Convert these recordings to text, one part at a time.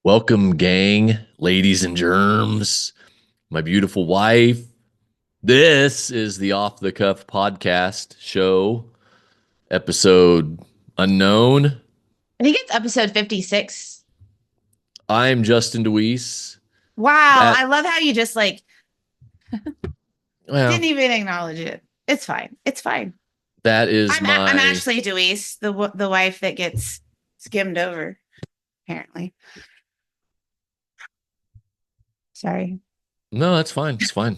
Welcome, gang, ladies and germs, my beautiful wife. This is the Off the Cuff podcast show, episode unknown. I think it's episode 56. I'm Justin DeWeese. Wow, That, I love how you just well, didn't even acknowledge it. It's fine. It's fine. that is I'm my, Ashley Deweese, the wife that gets skimmed over, apparently. Sorry. no, that's fine. It's fine.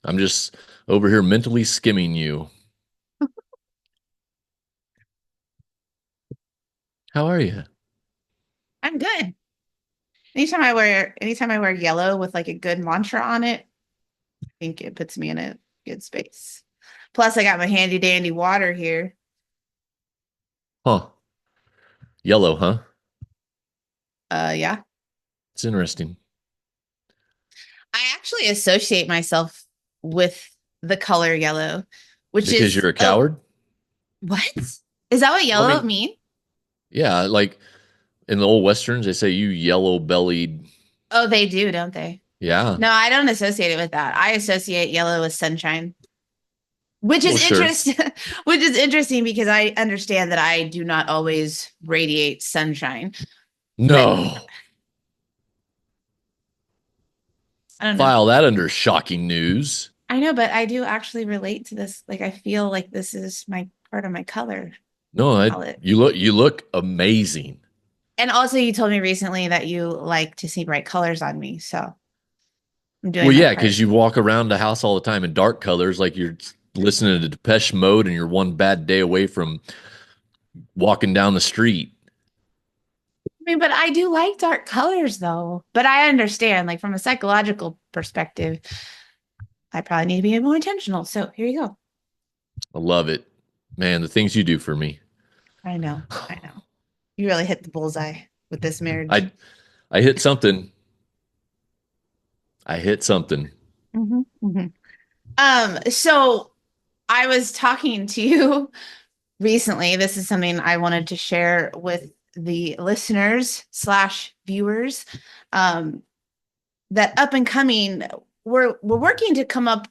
I'm just over here mentally skimming you. How are you? I'm good. Anytime I wear yellow with like a good mantra on it, I think it puts me in a good space. Plus, I got my handy dandy water here. Huh. Yellow, huh? Yeah. It's interesting. I actually associate myself with the color yellow, which Because is you're a oh, coward? what? Is that what Well, I yellow mean, mean? yeah, like in the old westerns, they say you yellow bellied. Oh, they do, don't they? Yeah. No, I don't associate it with that. I associate yellow with sunshine, which Well, is sure. interesting, which is interesting because I understand that I do not always radiate sunshine, but No. I don't know. File that under shocking news. I know, but I do actually relate to this. Like I feel like this is my part of my color No, palette. you look amazing. And also you told me recently that you like to see bright colors on me, so I'm Well, doing my yeah, part. because you walk around the house all the time in dark colors, like you're listening to Depeche Mode, and you're one bad day away from walking down the street. I mean, but I do like dark colors though. But I understand, like from a psychological perspective, I probably need to be more intentional. So here you go. I love it, man. The things you do for me. I know. I know. You really hit the bullseye with this marriage. I I hit something. I hit something. Mhm. So I was talking to you recently. This is something I wanted to share with the listeners slash viewers. Um, that up and coming, we're working to come up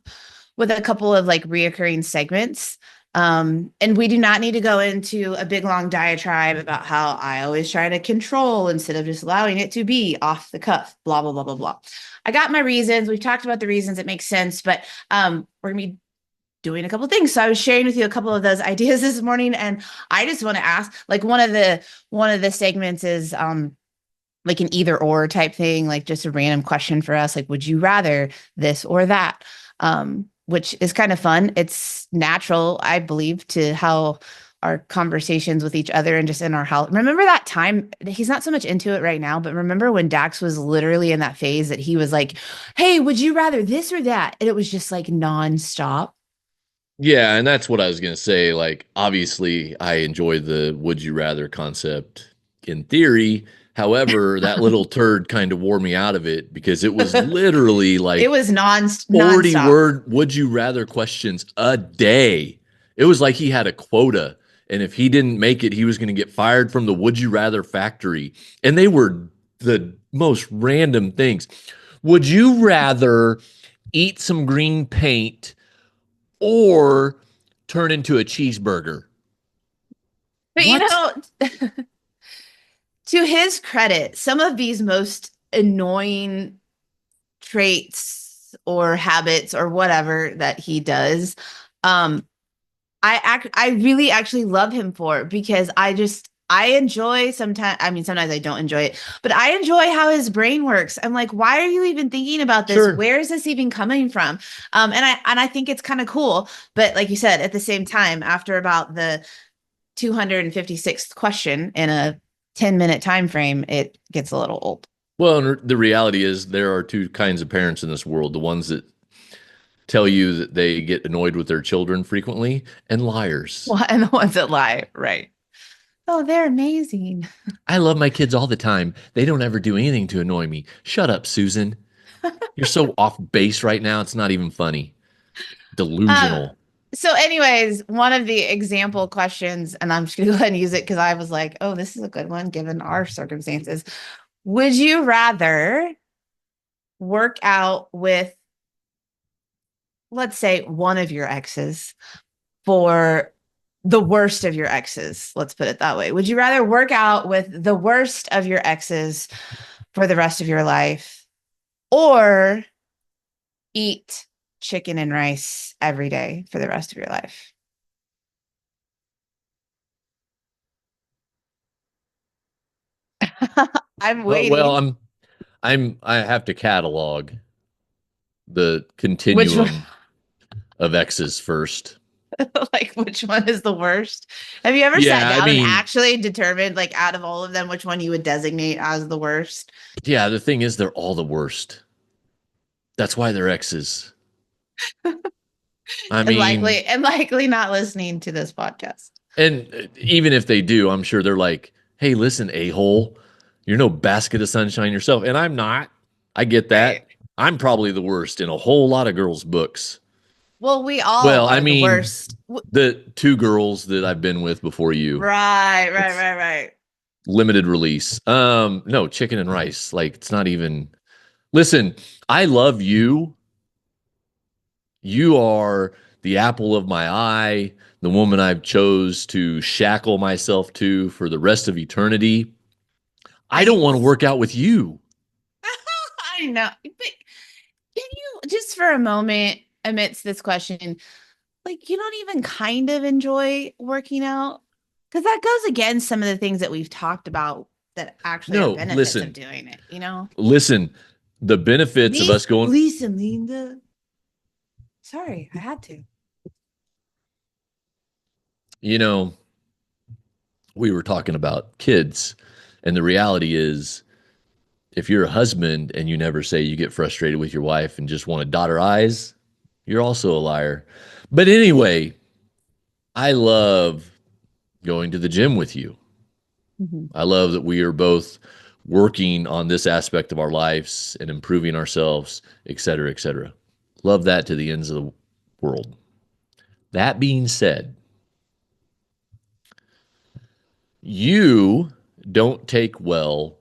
with a couple of like reoccurring segments. And we do not need to go into a big long diatribe about how I always try to control instead of just allowing it to be off the cuff, blah, blah, blah, blah, blah. I got my reasons. We've talked about the reasons. It makes sense, but we're gonna be doing a couple things. So I was sharing with you a couple of those ideas this morning. And I just want to ask, like one of the segments is like an either or type thing, like just a random question for us, like, would you rather this or that? Which is kind of fun. It's natural, I believe, to how our conversations with each other and just in our health. Remember that time? He's not so much into it right now, but remember when Dax was literally in that phase that he was like, hey, would you rather this or that? And it was just like nonstop. Yeah, and that's what I was gonna say. Like, obviously, I enjoy the would you rather concept in theory. However, that little turd kind of wore me out of it because it was literally It like was 40 nonstop. word would you rather questions a day. It was like he had a quota. And if he didn't make it, he was going to get fired from the would you rather factory. And they were the most random things. Would you rather eat some green paint or turn into a cheeseburger? But you What? know, to his credit, some of these most annoying traits or habits or whatever that he does, um, I really actually love him for because I enjoy sometimes. I mean, sometimes I don't enjoy it, but I enjoy how his brain works. I'm like, why are you even thinking about this? Sure. Where is this even coming from? And I think it's kind of cool. But like you said, at the same time, after about the 256th question in a 10-minute time frame, it gets a little old. Well, and the reality is there are two kinds of parents in this world, the ones that tell you that they get annoyed with their children frequently, and liars. Well, and the ones that lie, right? Oh, they're amazing. I love my kids all the time. They don't ever do anything to annoy me. Shut up, Susan. You're so off base right now. It's not even funny. Um, Delusional. so anyways, one of the example questions, and I'm just gonna go ahead and use it because I was like, oh, this is a good one given our circumstances. Would you rather work out with, let's say, one of your exes for the worst of your exes? Let's put it that way. Would you rather work out with the worst of your exes for the rest of your life or eat chicken and rice every day for the rest of your life? I'm Well, waiting. I have to catalog the Which one, continuum of X's first. like, which one is the worst? Have you ever sat Yeah, I down and mean, actually determined, like, out of all of them, which one you would designate as the worst? yeah, the thing is, they're all the worst. That's why they're X's. I mean, And likely not listening to this podcast. and even if they do, I'm sure they're like, hey, listen, a hole, you're no basket of sunshine yourself. And I'm not. I get Right. that. I'm probably the worst in a whole lot of girls' books. Well, we all Well, I are the mean, worst. the two girls that I've been with before you, Right, right, it's right, right. limited release. No, chicken and rice. Like, it's not even. Listen, I love you. You are the apple of my eye, the woman I've chose to shackle myself to for the rest of eternity. I don't want to Nice. work out with you. I know. But can you just for a moment amidst this question, like you don't even kind of enjoy working out? Because that goes against some of the things that we've talked about that actually are No, benefits of listen, doing it, you know? listen. The benefits of us going, Lisa, Linda. Sorry, I had to. you know, we were talking about kids, and the reality is, if you're a husband and you never say you get frustrated with your wife and just want to dot her eyes, you're also a liar. But anyway, I love going to the gym with you. Mhm. I love that we are both working on this aspect of our lives and improving ourselves, et cetera, et cetera. Love that to the ends of the world. That being said, you don't take well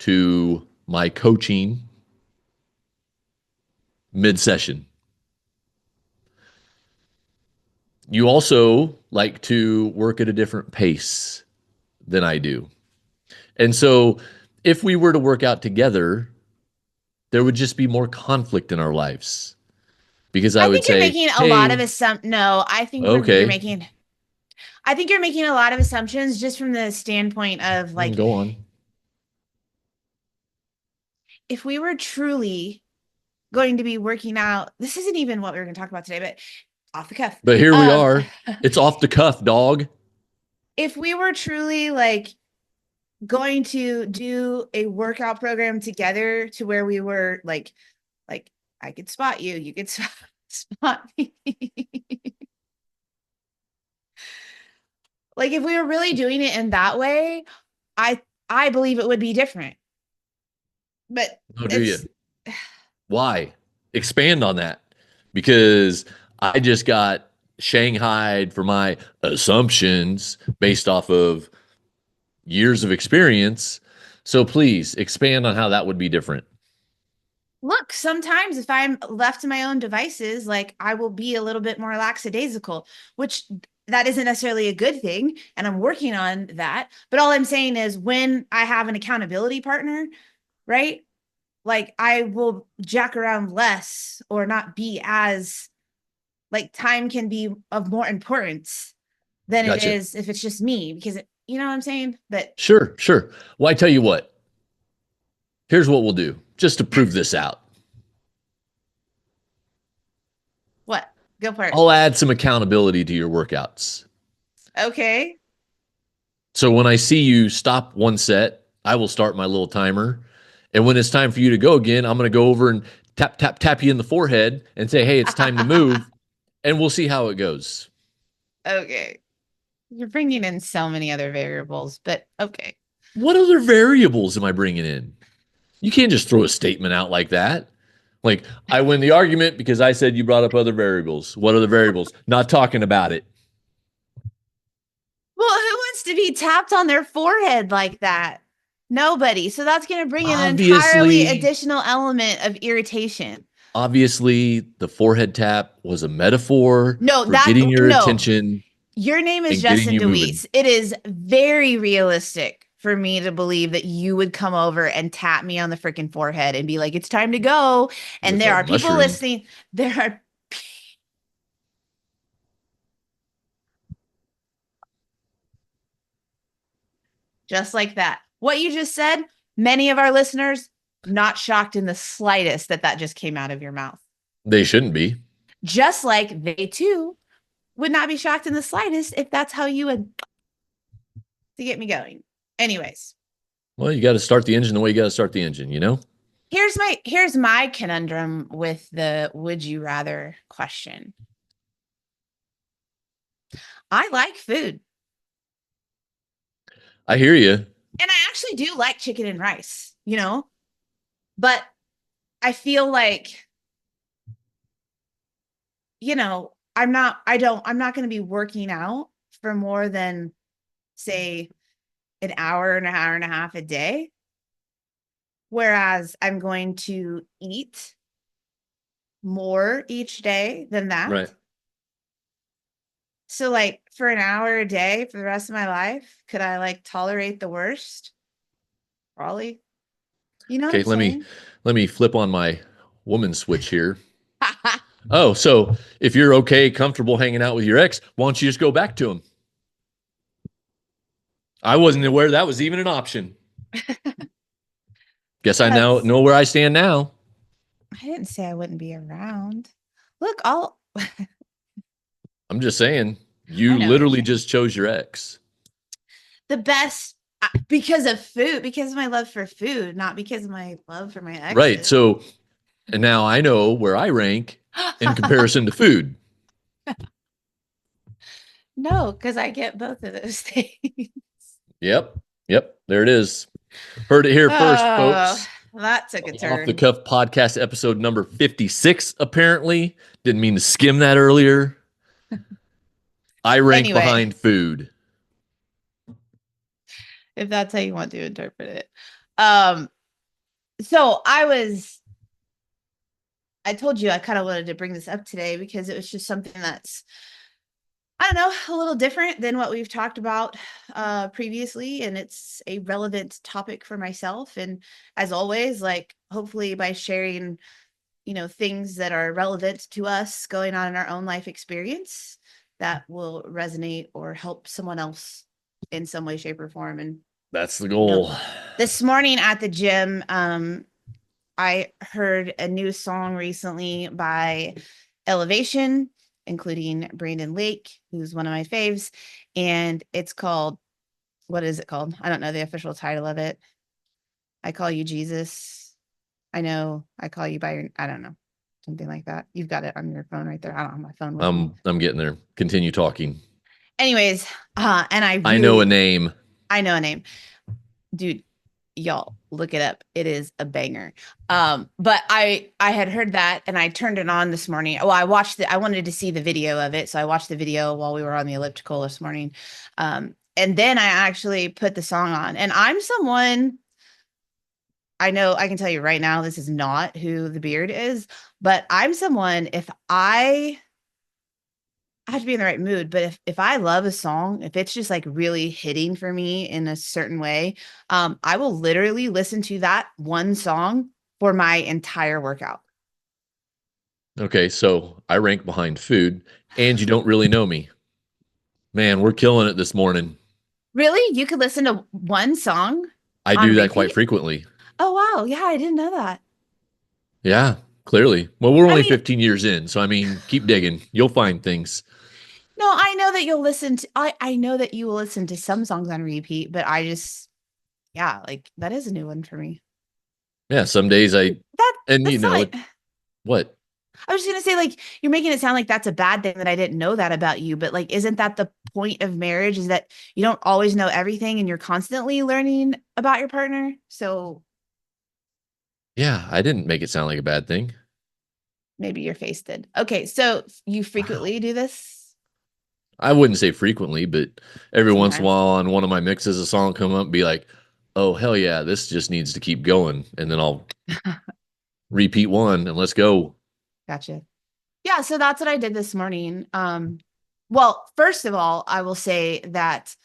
to my coaching mid session. You also like to work at a different pace than I do. And so if we were to work out together, there would just be more conflict in our lives because I I would think you're say, making a lot of hey, no, I think you're okay, making a lot of assumptions just from the standpoint of like go on. if we were truly going to be working out, this isn't even what we were going to talk about today, but off the cuff. But here we Um, are. It's off the cuff, dog. if we were truly like going to do a workout program together to where we were like I could spot you, you could spot me. Like if we were really doing it in that way, I I believe it would be different. But Oh, do you? it's Why? Expand on that. Because I just got shanghaied for my assumptions based off of years of experience. So please expand on how that would be different. look, sometimes if I'm left to my own devices, like I will be a little bit more lackadaisical, which that isn't necessarily a good thing. And I'm working on that. But all I'm saying is when I have an accountability partner, right? Like I will jack around less or not be as like time can be of more importance than it Gotcha. is if it's just me because you know what I'm saying? But Sure, sure. Well, I tell you what, here's what we'll do just to prove this out. what? Go for it. I'll add some accountability to your workouts. Okay. So when I see you stop one set, I will start my little timer. And when it's time for you to go again, I'm going to go over and tap, tap, tap you in the forehead and say, hey, it's time to move. And we'll see how it goes. Okay. You're bringing in so many other variables, but okay. What other variables am I bringing in? You can't just throw a statement out like that. Like, I win the argument because I said you brought up other variables. What other variables? Not talking about it. Well, who wants to be tapped on their forehead like that? Nobody. So that's going to bring in an entirely Obviously, additional element of irritation. obviously, the forehead tap was a metaphor No, for getting your no. attention Your name is and getting Justin you moving. DeWeese. It is very realistic for me to believe that you would come over and tap me on the freaking forehead and be like, it's time to go. And With there a are people mushroom. listening. There are just like that. What you just said, many of our listeners not shocked in the slightest that that just came out of your mouth. They shouldn't be. Just like they too would not be shocked in the slightest if that's how you would to get me going. Anyways, Well, you got to start the engine the way you got to start the engine, you know? here's my conundrum with the would you rather question. I like food, I hear you. and I actually do like chicken and rice, but I feel like, I'm not going to be working out for more than, say, an hour and a half a day. Whereas I'm going to eat more each day than that. Right. So, like, for an hour a day for the rest of my life, could I like tolerate the worst? Probably. You know what Okay, I'm saying? let me flip on my woman switch here. Oh, so if you're okay, comfortable hanging out with your ex, why don't you just go back to him? I wasn't aware that was even an option. Guess I now That's, know where I stand now. I didn't say I wouldn't be around. Look, I'll, I'm just saying, I you know what you're literally saying. just chose your ex. The best, because of food, because of my love for food, not because of my love for my Right. exes. So, and now I know where I rank in comparison to food. No, because I get both of those things. Yep. Yep. There it is. Heard it here first, Oh, folks. that took a Off the turn. Cuff podcast episode number 56, apparently. Didn't mean to skim that earlier. I rank Anyway, behind food. if that's how you want to interpret it. Um, so I told you I kind of wanted to bring this up today because it was just something that's, I don't know, a little different than what we've talked about previously. And it's a relevant topic for myself. And as always, like hopefully by sharing, things that are relevant to us going on in our own life experience that will resonate or help someone else in some way, shape, or form. And, That's the you know, goal. this morning at the gym, I heard a new song recently by Elevation, including Brandon Lake, who's one of my faves. And it's called, what is it called? I don't know the official title of it. I Call You Jesus. I know I call you by your, I don't know, something like that. You've got it on your phone right there. I don't have my phone with me. I'm getting there. Continue talking. Anyways, and I know a name. I know a name. Dude, y'all look it up. It is a banger. But I had heard that and I turned it on this morning. Well, I wanted to see the video of it, so I watched the video while we were on the elliptical this morning. And then I actually put the song on. And I'm someone, I know I can tell you right now this is not who the beard is, but I'm someone, if I have to be in the right mood, but if I love a song, if it's just like really hitting for me in a certain way, I will literally listen to that one song for my entire workout. Okay, so I rank behind food, and you don't really know me. Man, we're killing it this morning. Really? You could listen to one song I on do that quite repeat? frequently. Oh wow, yeah, I didn't know that. Yeah, clearly. Well, we're I only mean, 15 years in, so I mean, keep digging. You'll find things. no, I know that you'll listen to I know that you will listen to some songs on repeat, but I just yeah, like that is a new one for me. Yeah, some days That and you that's know, not it, what? I was just gonna say, like, you're making it sound like that's a bad thing that I didn't know that about you, but like, isn't that the point of marriage? Is that you don't always know everything and you're constantly learning about your partner? So Yeah, I didn't make it sound like a bad thing. maybe your face did. Okay, so you Wow. frequently do this I wouldn't say frequently, but every once in a sometimes. while on one of my mixes, a song come up and be like, oh, hell yeah, this just needs to keep going. And then I'll repeat one and let's go. Gotcha. Yeah, so that's what I did this morning. Well, first of all, I will say that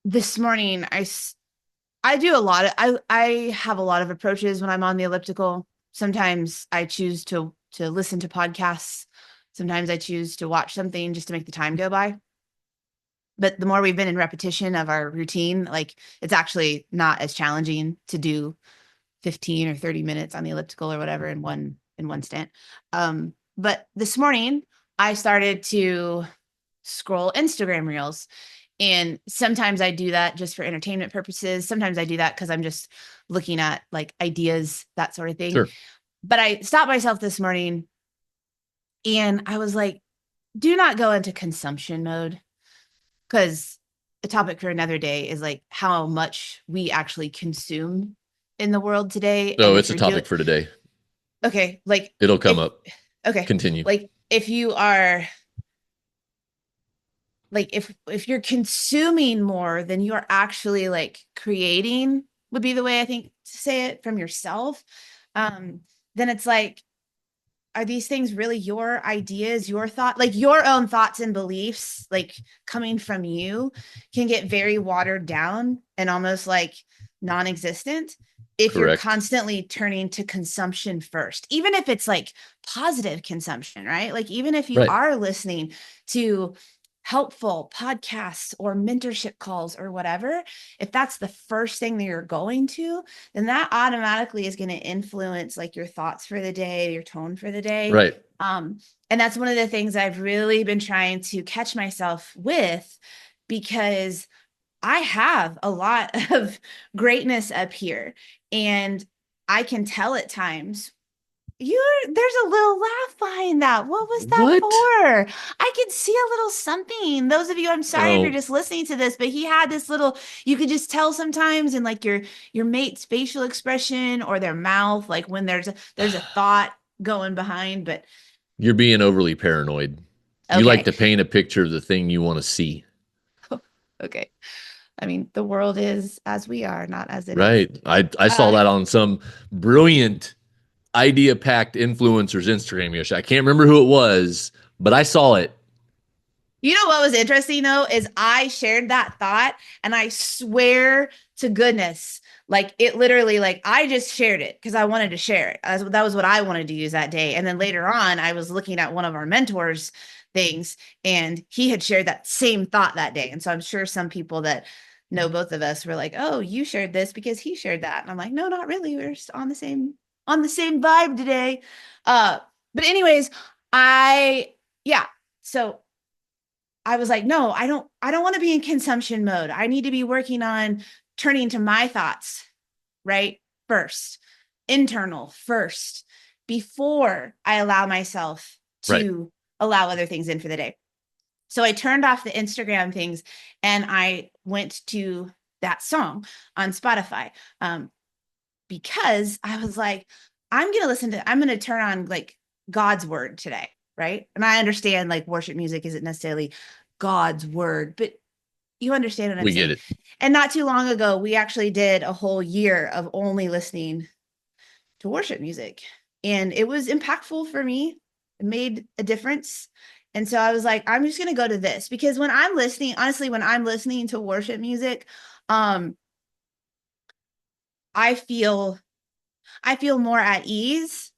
this morning I do a lot of I have a lot of approaches when I'm on the elliptical. Sometimes I choose to listen to podcasts. Sometimes I choose to watch something just to make the time go by. But the more we've been in repetition of our routine, like it's actually not as challenging to do 15 or 30 minutes on the elliptical or whatever in one stint. But this morning I started to scroll Instagram reels. And sometimes I do that just for entertainment purposes. Sometimes I do that because I'm just looking at like ideas, that sort of thing. Sure. But I stopped myself this morning and I was like, do not go into consumption mode, because a topic for another day is like how much we actually consume in the world today. And Oh, if it's a you're doing, topic for today. okay, like It'll come if, up. okay, Continue. like if you are like if you're consuming more than you're actually like creating, would be the way I think to say it, from yourself, then it's like, are these things really your ideas, your thought, like your own thoughts and beliefs, like coming from you, can get very watered down and almost like non-existent if you're Correct. constantly turning to consumption first, even if it's like positive consumption, right? Like even if you Right. are listening to helpful podcasts or mentorship calls or whatever, if that's the first thing that you're going to, then that automatically is going to influence like your thoughts for the day, your tone for the day. Right. And that's one of the things I've really been trying to catch myself with, because I have a lot of greatness up here and I can tell at times, there's a little laugh behind that. What was that What? for? I could see a little something. Those of you, I'm sorry if you're Oh, just listening to this, but he had this little, you could just tell sometimes in like your mate's facial expression or their mouth, like when there's a thought going behind. But you're being overly paranoid. You like okay. to paint a picture of the thing you want to see. Okay. I mean, the world is as we are, not as it is. Right. I saw Uh, that on some brilliant idea packed influencers Instagram yesterday. I can't remember who it was, but I saw it. You know what was interesting though is I shared that thought and I swear to goodness, like it literally, like I just shared it because I wanted to share it. That was what I wanted to use that day. And then later on, I was looking at one of our mentors' things and he had shared that same thought that day. And so I'm sure some people that know both of us were like, "Oh, you shared this because he shared that." And I'm like, "No, not really. We're just on the same vibe today." But anyways, I yeah. So I was like, no, I don't want to be in consumption mode. I need to be working on turning to my thoughts, right? First, internal first, before I allow myself Right. to allow other things in for the day. So I turned off the Instagram things and I went to that song on Spotify, because I was like, I'm going to turn on like God's word today. Right. And I understand like worship music isn't necessarily God's word, but you understand what I'm We get saying. it. And not too long ago, we actually did a whole year of only listening to worship music. And it was impactful for me. It made a difference. And so I was like, I'm just going to go to this because when I'm listening, honestly, when I'm listening to worship music, um, I feel I feel more at ease.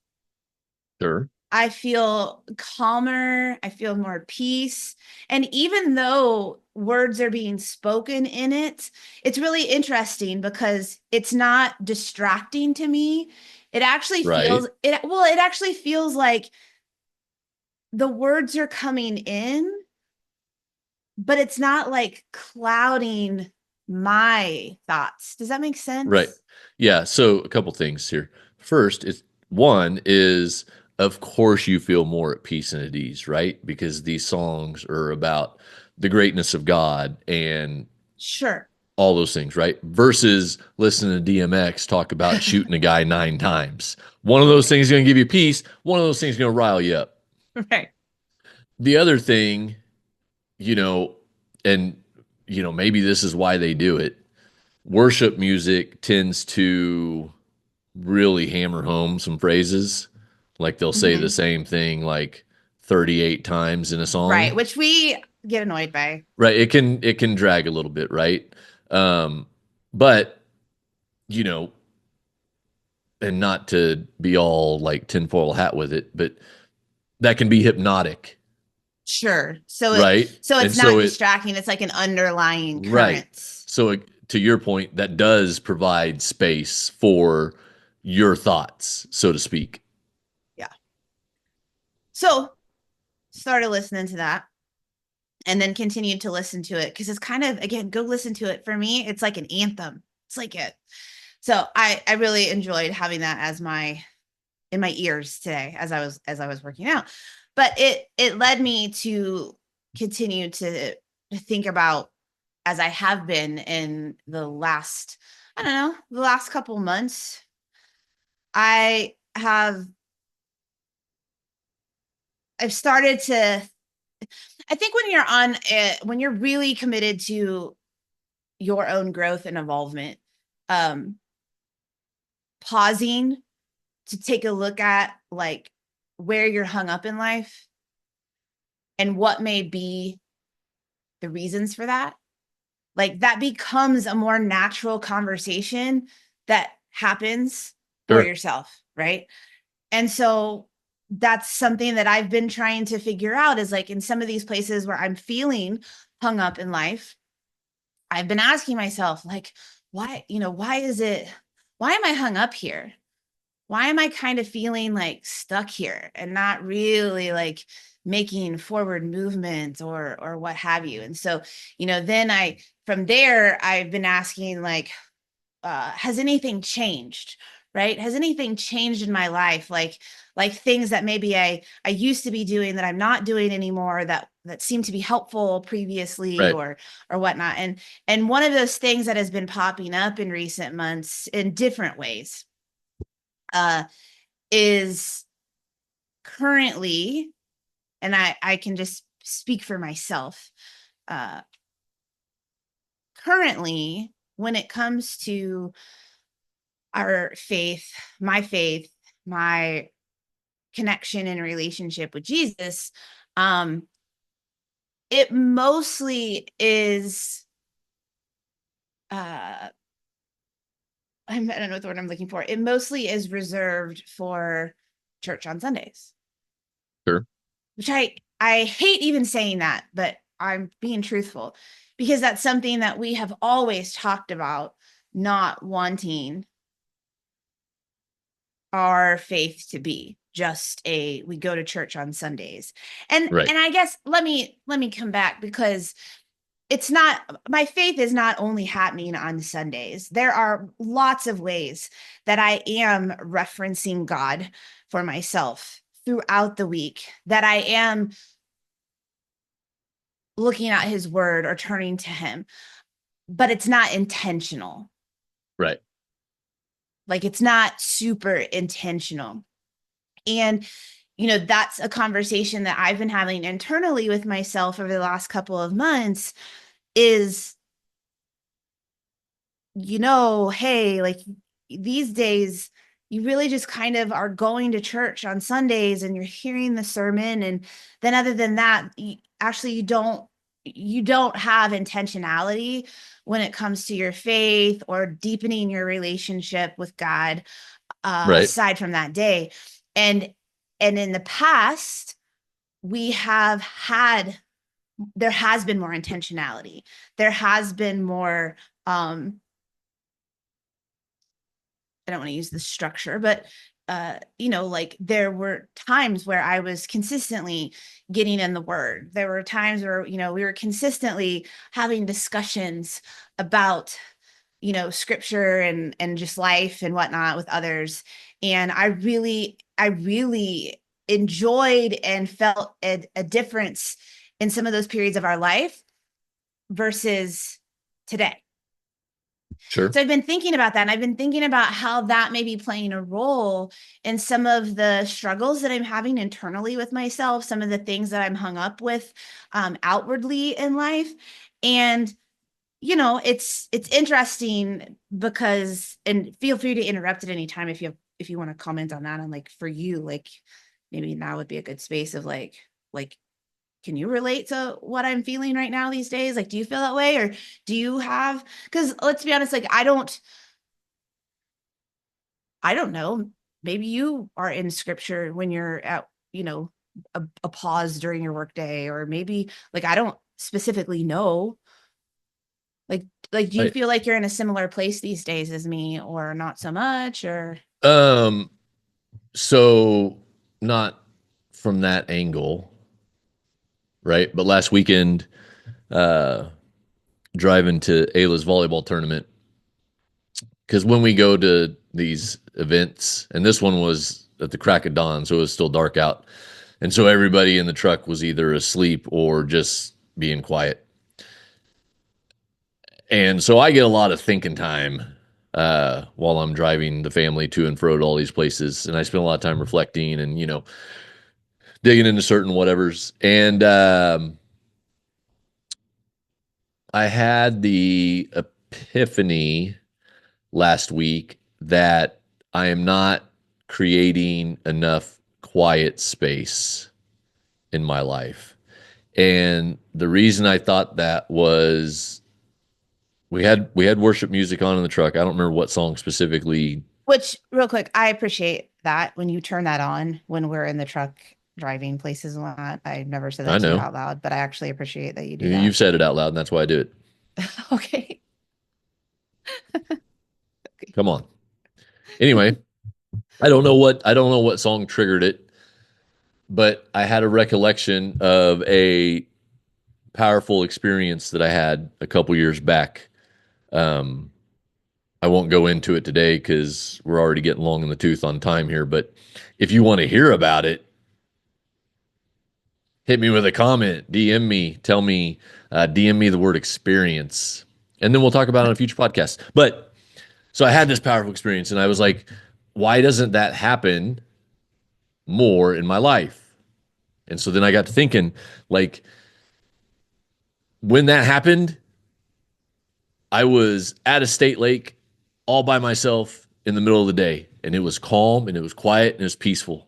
Sure. I feel calmer. I feel more peace. And even though words are being spoken in it, it's really interesting because it's not distracting to me. It actually Right. feels it well, it actually feels like the words are coming in, but it's not like clouding my thoughts. Does that make Right. sense? Yeah. So a couple things here. First, is one is of course you feel more at peace and at ease, right? Because these songs are about the greatness of God and Sure. all those things, right? Versus listening to DMX talk about shooting a guy 9 times. One of those things is going to give you peace. One of those things is going to rile you up. Right. The other thing, you know, and maybe this is why they do it. Worship music tends to really hammer home some phrases. Like they'll say the Mhm. same thing like 38 times in a Right, song. which we get annoyed by. Right. It can drag a little bit, right? Um, but you know, and not to be all like tinfoil hat with it, but that can be hypnotic, Sure. So it right? so And it's so not it distracting, it's like an underlying right. current. So to your point, that does provide space for your thoughts, so to speak. Yeah. So started listening to that and then continued to listen to it because it's kind of, again, go listen to it. For me, it's like an anthem. It's like it. So I really enjoyed having that as my in my ears today as I was working out. But it led me to continue to think about, as I have been in the last, I don't know, the last couple months. I have I've started to, I think when you're on it, when you're really committed to your own growth and involvement, um, pausing to take a look at like where you're hung up in life and what may be the reasons for that, like that becomes a more natural conversation that happens for Sure. yourself, right? And so that's something that I've been trying to figure out, is like in some of these places where I'm feeling hung up in life, I've been asking myself, like, why is it, why am I hung up here? Why am I kind of feeling like stuck here and not really like making forward movement or what have you? And so, then from there, I've been asking, like, has anything changed? Right? Has anything changed in my life? Like things that maybe I used to be doing that I'm not doing anymore, that seemed to be helpful previously, Right. or whatnot. And one of those things that has been popping up in recent months in different ways, uh, is currently, and I can just speak for myself, uh, currently, when it comes to our faith, my connection and relationship with Jesus, um, it mostly is, uh, I don't know what the word I'm looking for. It mostly is reserved for church on Sundays, Sure. which I hate even saying that, but I'm being truthful, because that's something that we have always talked about, not wanting our faith to be just a, we go to church on Sundays. And Right. I guess let me come back, because it's not, my faith is not only happening on Sundays. There are lots of ways that I am referencing God for myself throughout the week, that I am looking at his word or turning to him, but it's not intentional. Right. Like it's not super intentional. And that's a conversation that I've been having internally with myself over the last couple of months, is, hey, like these days, you really just kind of are going to church on Sundays and you're hearing the sermon. And then other than that, actually, you don't have intentionality when it comes to your faith or deepening your relationship with God, Right. aside from that day. And in the past, we have had there has been more intentionality. There has been more, I don't want to use the structure, but like there were times where I was consistently getting in the word. There were times where, we were consistently having discussions about, scripture and just life and whatnot with others. And I really enjoyed and felt a difference in some of those periods of our life versus today. Sure. So I've been thinking about that, and I've been thinking about how that may be playing a role in some of the struggles that I'm having internally with myself, some of the things that I'm hung up with, outwardly in life. And it's interesting because, and feel free to interrupt at any time if you want to comment on that. And like for you, like maybe now would be a good space of like can you relate to what I'm feeling right now these days? Like, do you feel that way? Or do you have, because let's be honest, like I don't know. Maybe you are in scripture when you're at, a pause during your workday, or maybe like I don't specifically know. Like like do you Right. feel like you're in a similar place these days as me, or not so much, or Um, so not from that angle, right? But last weekend, uh, driving to Ayla's volleyball tournament, because when we go to these events, and this one was at the crack of dawn, so it was still dark out. And so everybody in the truck was either asleep or just being quiet. And so I get a lot of thinking time while I'm driving the family to and fro to all these places. And I spend a lot of time reflecting and, digging into certain whatevers. And I had the epiphany last week that I am not creating enough quiet space in my life. And the reason I thought that was we had worship music on in the truck. I don't remember what song specifically. which real quick, I appreciate that when you turn that on when we're in the truck driving places and whatnot. I never said I that to you know out loud, but I actually appreciate that you do that. you've said it out loud, and that's why I do it. Okay. Come on. Anyway, I don't know what song triggered it, but I had a recollection of a powerful experience that I had a couple years back. Um, I won't go into it today because we're already getting long in the tooth on time here. But if you want to hear about it, hit me with a comment, DM me, tell me, DM me the word experience, and then we'll talk about it on a future podcast. But so I had this powerful experience, and I was like, why doesn't that happen more in my life? And so then I got to thinking, like, when that happened, I was at a state lake all by myself in the middle of the day, and it was calm and it was quiet and it was peaceful.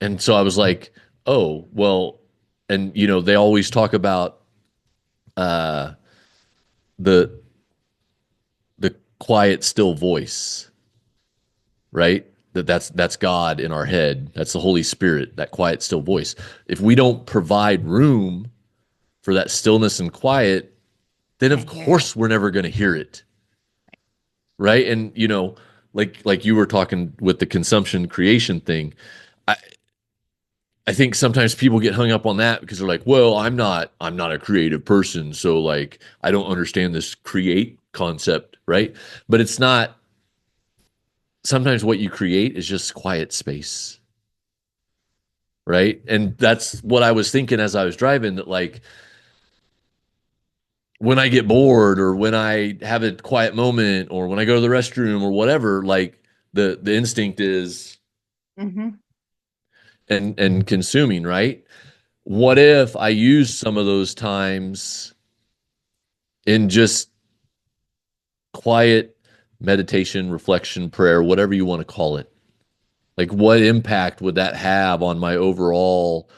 And so I was like, oh, well, and they always talk about uh the the quiet still voice, right? That's God in our head. That's the Holy Spirit, that quiet still voice. If we don't provide room for that stillness and quiet, then I of hear it. course we're never going to hear it, right? And like you were talking with the consumption creation thing, I I think sometimes people get hung up on that because they're like, well, I'm not a creative person, so like I don't understand this create concept, right? But it's not. Sometimes what you create is just quiet space, right? And that's what I was thinking as I was driving, that like when I get bored or when I have a quiet moment or when I go to the restroom or whatever, like the instinct is Hmm. and consuming, right? What if I use some of those times in just quiet meditation, reflection, prayer, whatever you want to call it? Like what impact would that have on my overall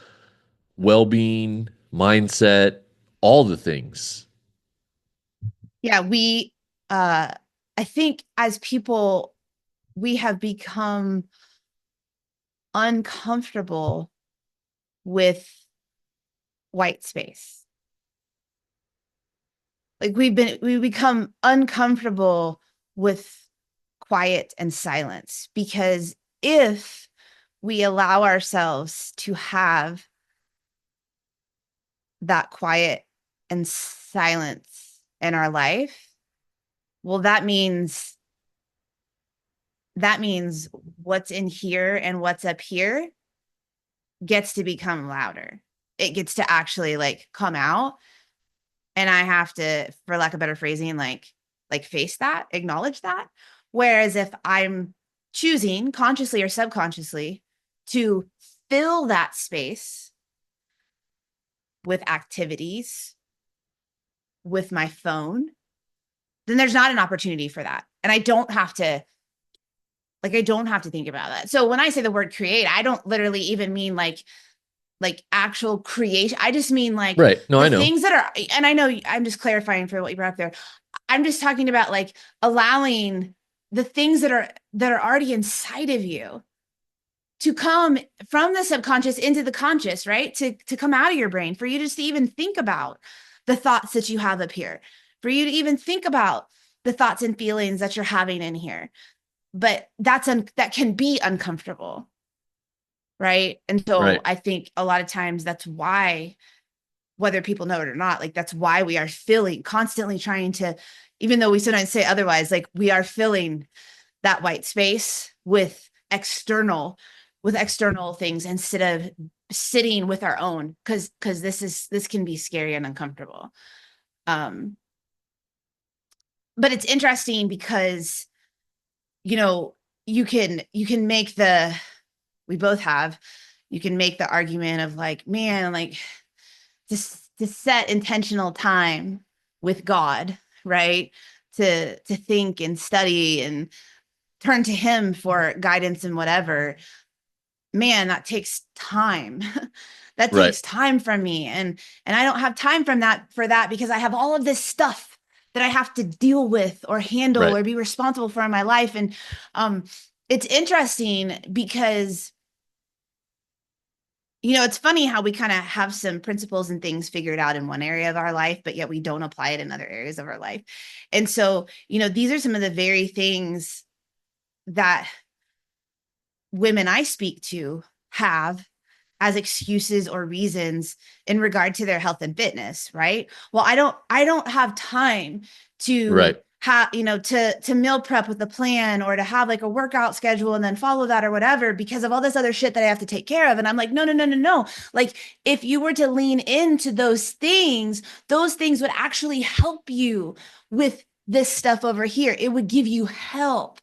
well-being, mindset, all the things? Yeah, uh I think as people, we have become uncomfortable with white space. Like we become uncomfortable with quiet and silence, because if we allow ourselves to have that quiet and silence in our life, well, that means what's in here and what's up here gets to become louder. It gets to actually like come out, and I have to, for lack of better phrasing, like face that, acknowledge that. Whereas if I'm choosing consciously or subconsciously to fill that space with activities, with my phone, then there's not an opportunity for that. And I don't have to think about that. So when I say the word create, I don't literally even mean like actual creation. I just mean like Right. No, the I know. things that are, and I know I'm just clarifying for what you brought up there. I'm just talking about like allowing the things that are already inside of you to come from the subconscious into the conscious, right? To come out of your brain, for you just to even think about the thoughts that you have up here, for you to even think about the thoughts and feelings that you're having in here. But that can be uncomfortable, right? And so Right. I think a lot of times that's why, whether people know it or not, like that's why we are feeling constantly trying to, even though we sometimes say otherwise, like we are filling that white space with external things instead of sitting with our own, because this can be scary and uncomfortable. um but it's interesting because, you know, you can make the, we both have, you can make the argument of like, man, like just to set intentional time with God, right? To think and study and turn to him for guidance and whatever. Man, that takes time. That Right. takes time from me. And I don't have time from that for that, because I have all of this stuff that I have to deal with or handle Right. or be responsible for in my life. And um it's interesting because, you know, it's funny how we kind of have some principles and things figured out in one area of our life, but yet we don't apply it in other areas of our life. And so, you know, these are some of the very things that women I speak to have as excuses or reasons in regard to their health and fitness, right? Well, I don't have time to Right. have, you know, to meal prep with a plan, or to have like a workout schedule and then follow that or whatever, because of all this other shit that I have to take care of. And I'm like, no, no, no, no, no. Like if you were to lean into those things would actually help you with this stuff over here. It would give you help.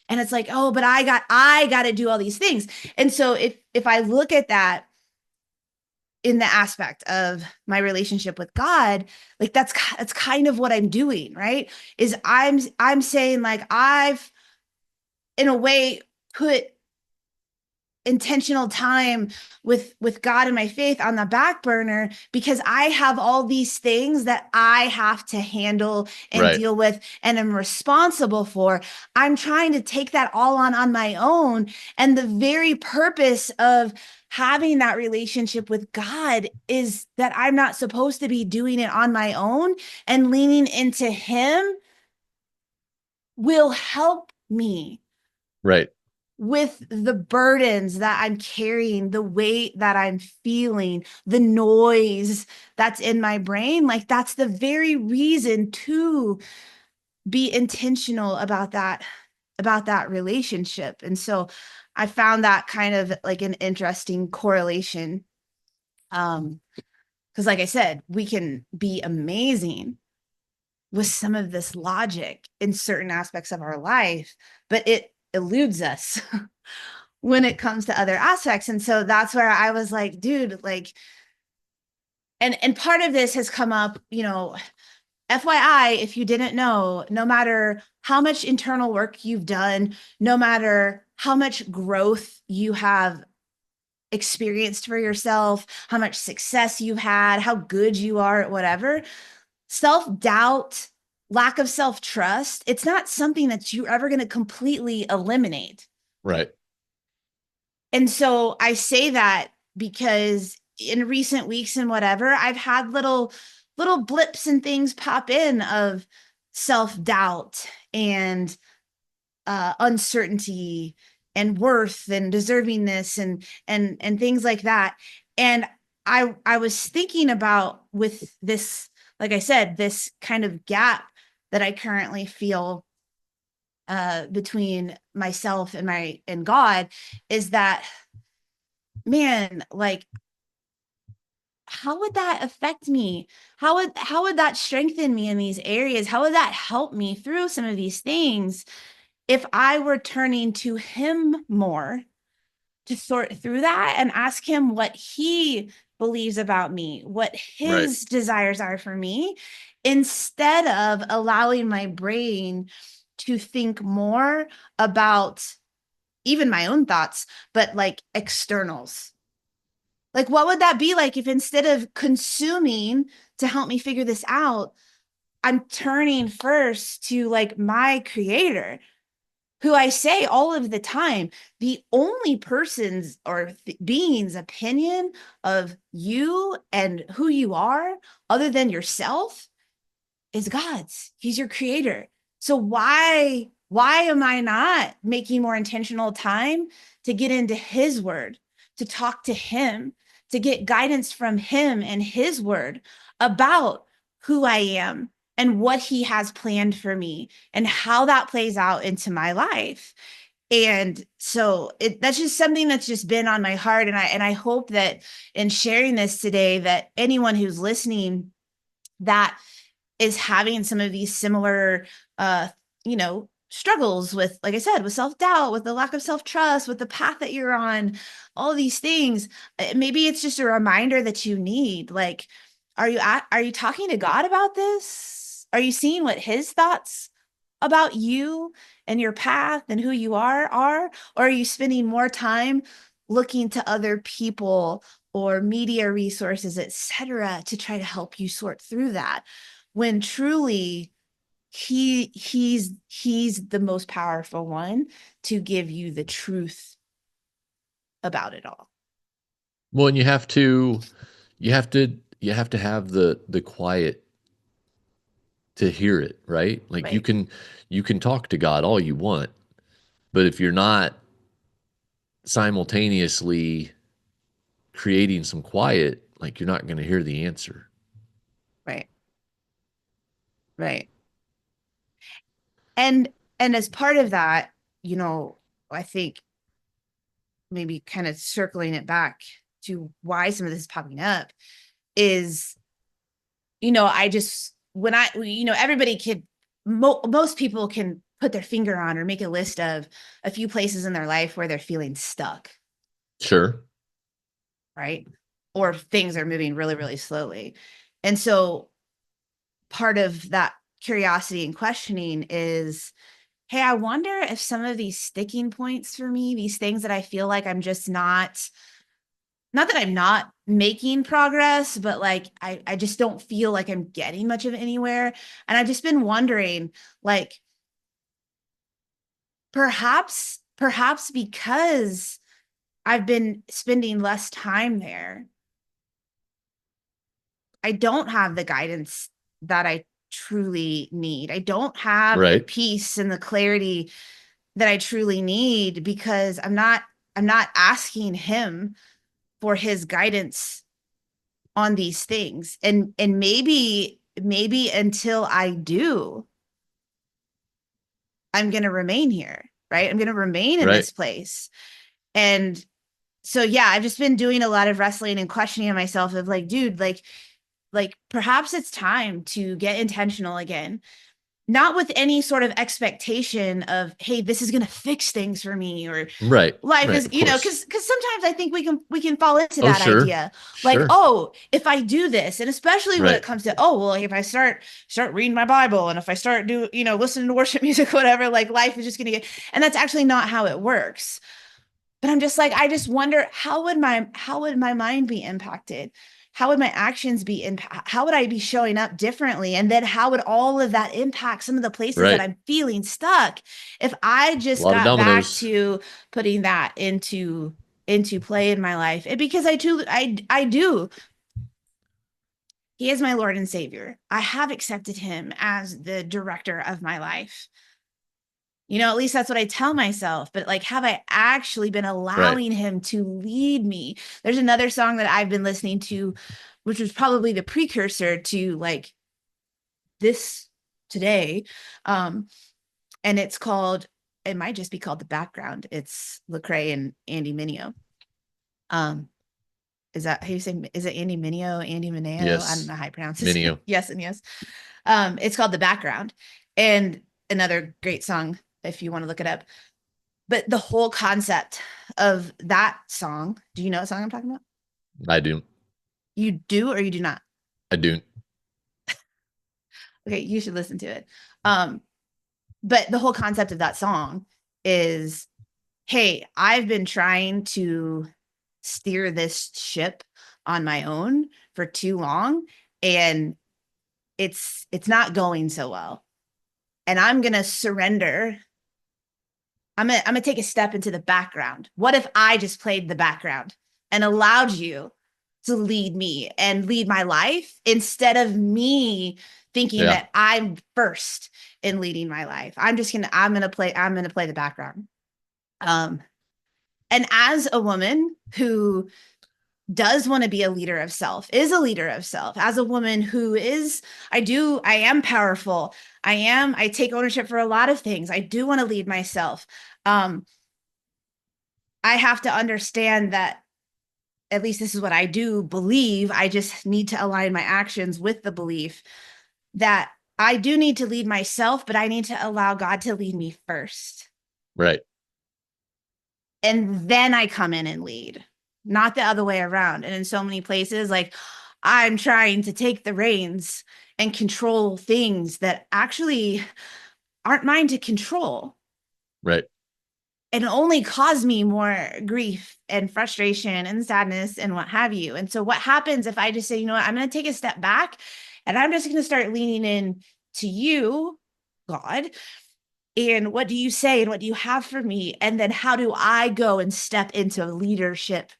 And it's like, oh, but I got to do all these things. And so if I look at that in the aspect of my relationship with God, like that's kind of what I'm doing, right? Is I'm saying like I've in a way put intentional time with God and my faith on the back burner, because I have all these things that I have to handle and Right. deal with and am responsible for. I'm trying to take that all on my own, and the very purpose of having that relationship with God is that I'm not supposed to be doing it on my own, and leaning into him will help me Right. with the burdens that I'm carrying, the weight that I'm feeling, the noise that's in my brain. Like that's the very reason to be intentional about that relationship. And so I found that kind of like an interesting correlation. Because like I said, we can be amazing with some of this logic in certain aspects of our life, but it eludes us when it comes to other aspects. And so that's where I was like, dude, like, and part of this has come up, you know, FYI, if you didn't know, no matter how much internal work you've done, no matter how much growth you have experienced for yourself, how much success you had, how good you are at whatever, self-doubt, lack of self-trust, it's not something that you're ever going to completely eliminate. Right. And so I say that because in recent weeks and whatever, I've had little blips and things pop in of self-doubt and uncertainty and worth and deservingness and things like that. And I was thinking about, with this, like I said, this kind of gap that I currently feel between myself and God, is that, man, like how would that affect me? How would that strengthen me in these areas? How would that help me through some of these things if I were turning to him more to sort through that and ask him what he believes about me, what Right. his desires are for me, instead of allowing my brain to think more about even my own thoughts, but like externals. Like, what would that be like if instead of consuming to help me figure this out, I'm turning first to like my creator, who I say all of the time, the only person's or being's opinion of you and who you are, other than yourself, is God's. He's your creator. So why am I not making more intentional time to get into his word, to talk to him, to get guidance from him and his word about who I am and what he has planned for me and how that plays out into my life. And so that's just something that's just been on my heart. And I hope that in sharing this today, that anyone who's listening that is having some of these similar struggles with, like I said, with self-doubt, with the lack of self-trust, with the path that you're on, all these things, maybe it's just a reminder that you need, like, are you talking to God about this? Are you seeing what his thoughts about you and your path and who you are, or are you spending more time looking to other people or media resources, etc., to try to help you sort through that, when truly he's the most powerful one to give you the truth about it all. Well, and you have to have the quiet to hear it, right? Like Right. you can talk to God all you want, but if you're not simultaneously creating some quiet, like you're not going to hear the answer. Right. Right. And and as part of that, I think maybe kind of circling it back to why some of this is popping up is, I just, when everybody can, most people can put their finger on or make a list of a few places in their life where they're feeling stuck, Sure. right? Or things are moving really, really slowly. And so part of that curiosity and questioning is, hey, I wonder if some of these sticking points for me, these things that I feel like I'm just not that I'm not making progress, but like I just don't feel like I'm getting much of anywhere. And I've just been wondering, like, perhaps because I've been spending less time there, I don't have the guidance that I truly need. I don't have the Right. peace and the clarity that I truly need, because I'm not asking him for his guidance on these things. And maybe until I do, I'm going to remain here, right? I'm going to remain in Right. this place. And so yeah, I've just been doing a lot of wrestling and questioning myself of like, dude, like perhaps it's time to get intentional again, not with any sort of expectation of, hey, this is going to fix things for me, or Right. life Right. is, Of course. because sometimes I think we can fall into Oh, that sure. idea, like, Sure. oh, if I do this, and especially when it Right. comes to, oh, well, like, if I start reading my Bible, and if I start listening to worship music, whatever, like life is just gonna get. And that's actually not how it works. But I'm just like, I just wonder, how would my mind be impacted? How would my actions be impact? How would I be showing up differently? And then how would all of that impact some of the places that Right. I'm feeling stuck, if I A just lot of got back dominoes. to putting that into play in my life? And because I do. He is my Lord and Savior. I have accepted him as the director of my life. At least that's what I tell myself. But like, have I actually been Right. allowing him to lead me? There's another song that I've been listening to, which was probably the precursor to like this today. Um, and it might just be called The Background. It's Lecrae and Andy Mineo. Um, is that how you say, is it Andy Mineo, Andy Mineo? I don't Yes. know how I pronounce his name. Minio. Yes and yes. It's called The Background. And another great song if you want to look it up. But the whole concept of that song, do you know what song I'm talking about? I do. You do or you do not? I do. Okay, you should listen to it. Um, but the whole concept of that song is, hey, I've been trying to steer this ship on my own for too long, and it's not going so well. And I'm gonna surrender. I'm gonna take a step into the background. What if I just played the background and allowed you to lead me and lead my life instead of me thinking Yeah. that I'm first in leading my life? I'm gonna play the background. Um, and as a woman who does want to be a leader of self, is a leader of self, as a woman who is, I am powerful. I take ownership for a lot of things. I do want to lead myself. Um, I have to understand that, at least this is what I do believe. I just need to align my actions with the belief that I do need to lead myself, but I need to allow God to lead me first. Right. And then I come in and lead, not the other way around. And in so many places, like, I'm trying to take the reins and control things that actually aren't mine to control, Right. and only cause me more grief and frustration and sadness and what have you. And so what happens if I just say, you know what, I'm going to take a step back and I'm just going to start leaning in to you, God, and what do you say and what do you have for me? And then how do I go and step into leadership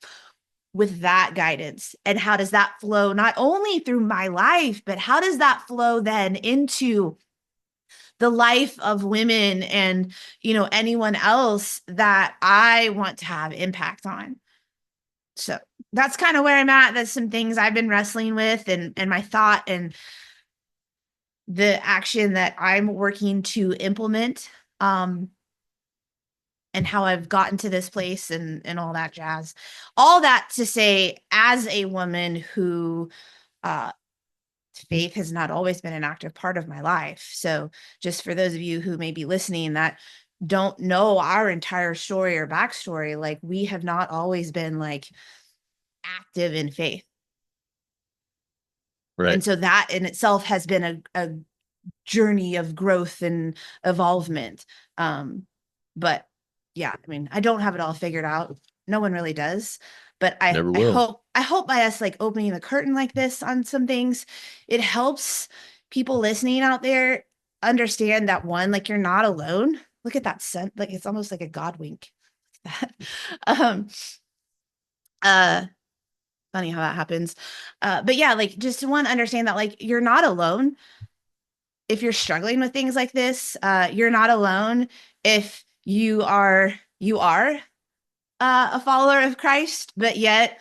with that guidance? And how does that flow not only through my life, but how does that flow then into the life of women and, anyone else that I want to have impact on? So that's kind of where I'm at. That's some things I've been wrestling with, and my thought and the action that I'm working to implement, and how I've gotten to this place, and all that jazz. All that to say, as a woman who, uh, faith has not always been an active part of my life. So, just for those of you who may be listening that don't know our entire story or backstory, like, we have not always been like active in faith. Right. And so that in itself has been a journey of growth and evolvement. But yeah, I mean, I don't have it all figured out. No one really does. But I, Never I will. hope I hope by us like opening the curtain like this on some things, it helps people listening out there understand that, one, like, you're not alone. Look at that sun, like, it's almost like a God wink. um uh Funny how that happens. But yeah, like, just one, understand that, like, you're not alone if you're struggling with things like this. You're not alone if you are a follower of Christ, but yet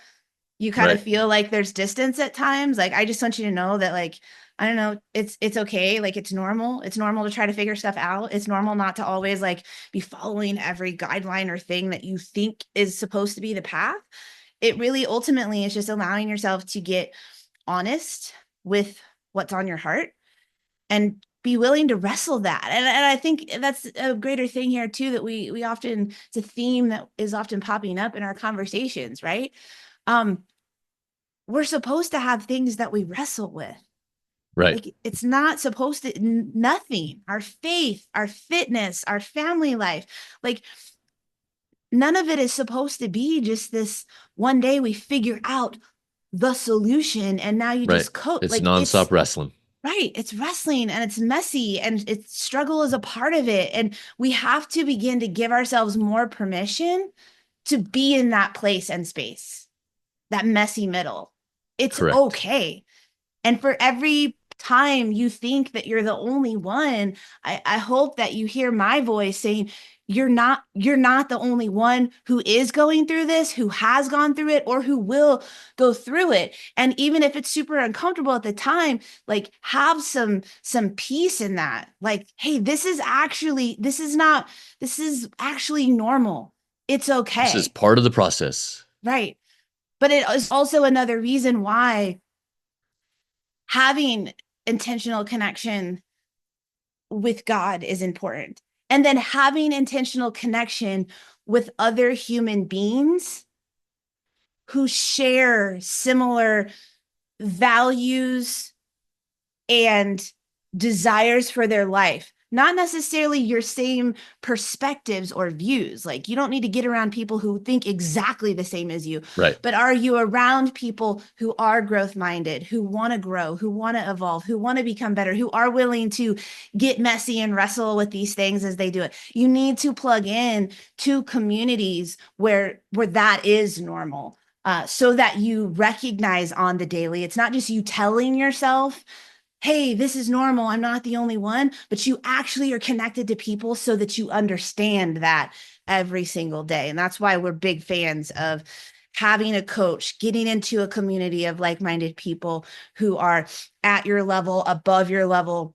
you kind of Right. feel like there's distance at times. Like, I just want you to know that, like, I don't know, it's okay. Like, it's normal. It's normal to try to figure stuff out. It's normal not to always like be following every guideline or thing that you think is supposed to be the path. It really ultimately is just allowing yourself to get honest with what's on your heart and be willing to wrestle that. And I think that's a greater thing here too, that we often, it's a theme that is often popping up in our conversations, right? Um, we're supposed to have things that we wrestle with. Right. Like, it's not supposed to, nothing, our faith, our fitness, our family life, like, none of it is supposed to be just this one day we figure out the solution and now you Right. just cope. It's Like, it's nonstop wrestling. right. It's wrestling and it's messy and it's struggle is a part of it. And we have to begin to give ourselves more permission to be in that place and space, that messy middle. It's Correct. okay. And for every time you think that you're the only one, I hope that you hear my voice saying, you're not the only one who is going through this, who has gone through it, or who will go through it. And even if it's super uncomfortable at the time, like, have some peace in that. Like, hey, this is actually normal. It's This is okay. part of the process. Right. But it is also another reason why having intentional connection with God is important. And then having intentional connection with other human beings who share similar values and desires for their life, not necessarily your same perspectives or views. Like, you don't need to get around people who think exactly the same as you, Right. but are you around people who are growth minded, who want to grow, who want to evolve, who want to become better, who are willing to get messy and wrestle with these things as they do it? You need to plug in to communities where that is normal. So that you recognize on the daily, it's not just you telling yourself, hey, this is normal, I'm not the only one, but you actually are connected to people so that you understand that every single day. And that's why we're big fans of having a coach, getting into a community of like-minded people who are at your level, above your level,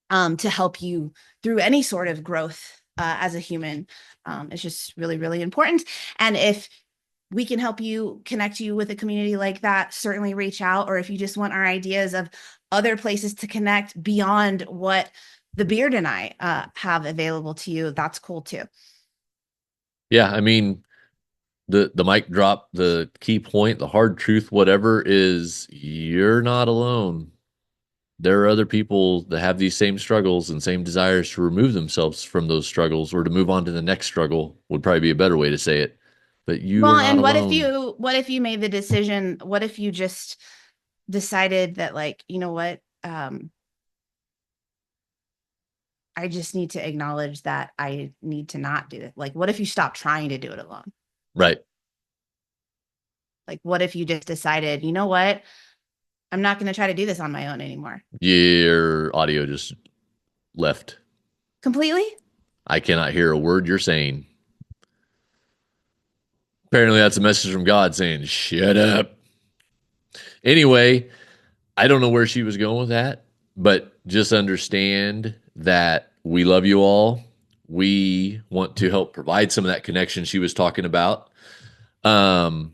to help you through any sort of growth as a human. It's just really, really important. And if we can help you, connect you with a community like that, certainly reach out. Or if you just want our ideas of other places to connect beyond what the Beard and I have available to you, that's cool too. Yeah, I mean, the mic drop, the key point, the hard truth, whatever, is you're not alone. There are other people that have these same struggles and same desires to remove themselves from those struggles or to move on to the next struggle would probably be a better way to say it. But you Well, are not and alone. what if you made the decision? What if you just decided that, like, you know what? I just need to acknowledge that I need to not do it. Like, what if you stop trying to do it alone? Right. Like, what if you just decided, you know what? I'm not going to try to do this on my own anymore. Your audio just left. Completely? I cannot hear a word you're saying. Apparently, that's a message from God saying, shut up. Anyway, I don't know where she was going with that, but just understand that we love you all. We want to help provide some of that connection she was talking about. Um,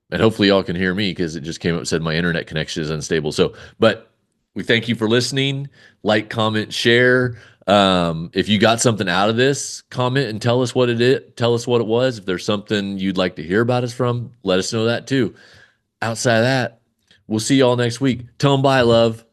and hopefully y'all can hear me because it just came up and said my internet connection is unstable. So, but we thank you for listening. Like, comment, share. If you got something out of this, comment and tell us what it is. Tell us what it was. If there's something you'd like to hear about us from, let us know that too. Outside of that, we'll see y'all next week. Tell them bye, love.